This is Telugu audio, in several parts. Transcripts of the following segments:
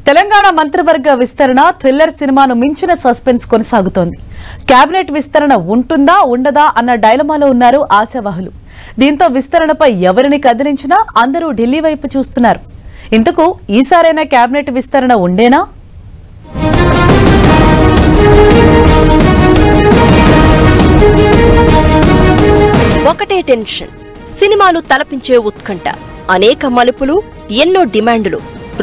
తెలంగాణ మంత్రివర్గ విస్తరణ థ్రిల్లర్ సినిమాను మించిన సస్పెన్స్ కొనసాగుతోంది. కేబినెట్ విస్తరణ ఉంటుందా ఉండదా అన్న డైలమాలో ఉన్నారు ఆశావాహులు. దీంతో విస్తరణపై ఎవరిని కదిలించినా అందరూ ఢిల్లీ వైపు చూస్తున్నారు. ఇంతకు ఈసారైనా కేబినెట్ విస్తరణ ఉండేనా? ఒకటే టెన్షన్, సినిమాలు తలపించే ఉత్కంఠ, అనేక మలుపులు, ఎన్నో డిమాండ్లు,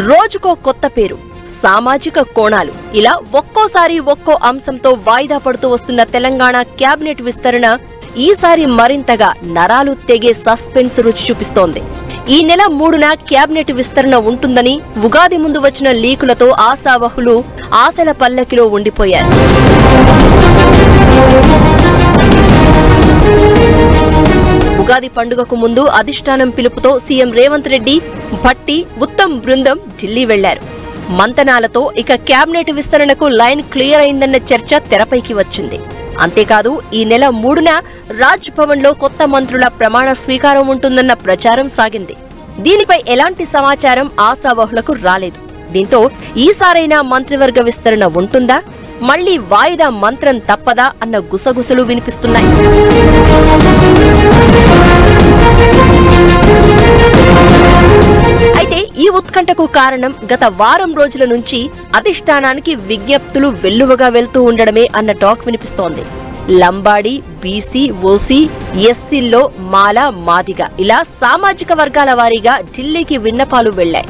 రోజుకో కొత్త పేరు, సామాజిక కోణాలు, ఇలా ఒక్కోసారి ఒక్కో అంశంతో వాయిదా పడుతూ వస్తున్న తెలంగాణ కేబినెట్ విస్తరణ ఈసారి మరింతగా నరాలు తెగే సస్పెన్స్ రుచి చూపిస్తోంది. ఈ నెల 3న కేబినెట్ విస్తరణ ఉంటుందని ఉగాది ముందు వచ్చిన లీకులతో ఆశావహులు ఆశల పల్లకిలో ఉండిపోయారు. ఉగాది పండుగకు ముందు అధిష్టానం పిలుపుతో సీఎం రేవంత్ రెడ్డి, భట్టి, ఉత్తమ్ బృందం ఢిల్లీ వెళ్లారు. మంతనాలతో ఇక కేబినెట్ విస్తరణకు లైన్ క్లియర్ అయిందన్న చర్చ తెరపైకి వచ్చింది. అంతేకాదు ఈ నెల 3న రాజ్ భవన్ లో కొత్త మంత్రుల ప్రమాణ స్వీకారం ఉంటుందన్న ప్రచారం సాగింది. దీనిపై ఎలాంటి సమాచారం ఆశావహులకు రాలేదు. దీంతో ఈసారైనా మంత్రివర్గ విస్తరణ ఉంటుందా, మళ్లీ వాయిదా మంత్రం తప్పదా అన్న గుసగుసలు వినిపిస్తున్నాయి. అయితే ఈ ఉత్కంఠకు కారణం గత వారం రోజుల నుంచి అధిష్టానానికి విజ్ఞప్తులు వెల్లువగా వెళ్తూ ఉండడమే అన్న టాక్ వినిపిస్తోంది. లంబాడి, బీసీ, ఓసీ, ఎస్సీల్లో మాల, మాదిగ ఇలా సామాజిక వర్గాల వారీగా ఢిల్లీకి విన్నపాలు వెళ్లాయి.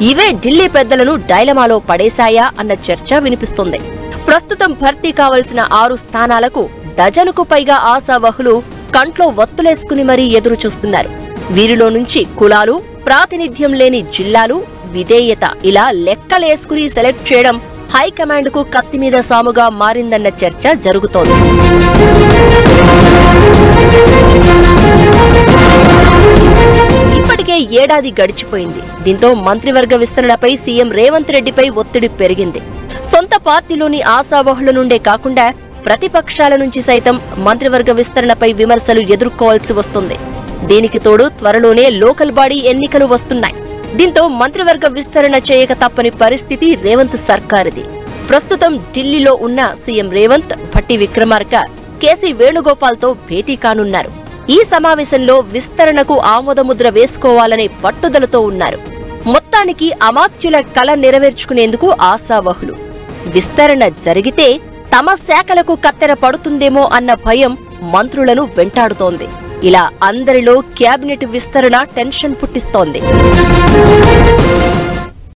ఇవే ఢిల్లీ పెద్దలను డైలమాలో పడేశాయా అన్న చర్చ వినిపిస్తోంది. ప్రస్తుతం భర్తీ కావలసిన 6 స్థానాలకు డజనుకు పైగా ఆశావహులు కంట్లో వత్తులేసుకుని మరీ ఎదురు చూస్తున్నారు. వీరిలో నుంచి కులాలు, ప్రాతినిధ్యం లేని జిల్లాలు, విధేయత ఇలా లెక్కలేసుకుని సెలెక్ట్ చేయడం హైకమాండ్ కు కత్తిమీద సాముగా మారిందన్న చర్చ జరుగుతోంది. ఇప్పటికే ఏడాది గడిచిపోయింది. దీంతో మంత్రివర్గ విస్తరణపై సీఎం రేవంత్ రెడ్డిపై ఒత్తిడి పెరిగింది. సొంత పార్టీలోని ఆశావహుల నుండే కాకుండా ప్రతిపక్షాల నుంచి సైతం మంత్రివర్గ విస్తరణపై విమర్శలు ఎదుర్కోవాల్సి వస్తుంది. దీనికి తోడు త్వరలోనే లోకల్ బాడీ ఎన్నికలు వస్తున్నాయి. దీంతో మంత్రివర్గ విస్తరణ చేయక తప్పని పరిస్థితి రేవంత్ సర్కారుది. ప్రస్తుతం ఢిల్లీలో ఉన్న సీఎం రేవంత్, భట్టి విక్రమార్క, కేసీ వేణుగోపాల్తో భేటీ కానున్నారు. ఈ సమావేశంలో విస్తరణకు ఆమోదముద్ర వేసుకోవాలనే పట్టుదలతో ఉన్నారు. మొత్తానికి అమాత్యుల కల నెరవేర్చుకునేందుకు ఆశావహులు. విస్తరణ జరిగితే తమ శాఖలకు కత్తెర పడుతుందేమో అన్న భయం మంత్రులను వెంటాడుతోంది. ఇలా అందరిలో కేబినెట్ విస్తరణ టెన్షన్ పుట్టిస్తోంది.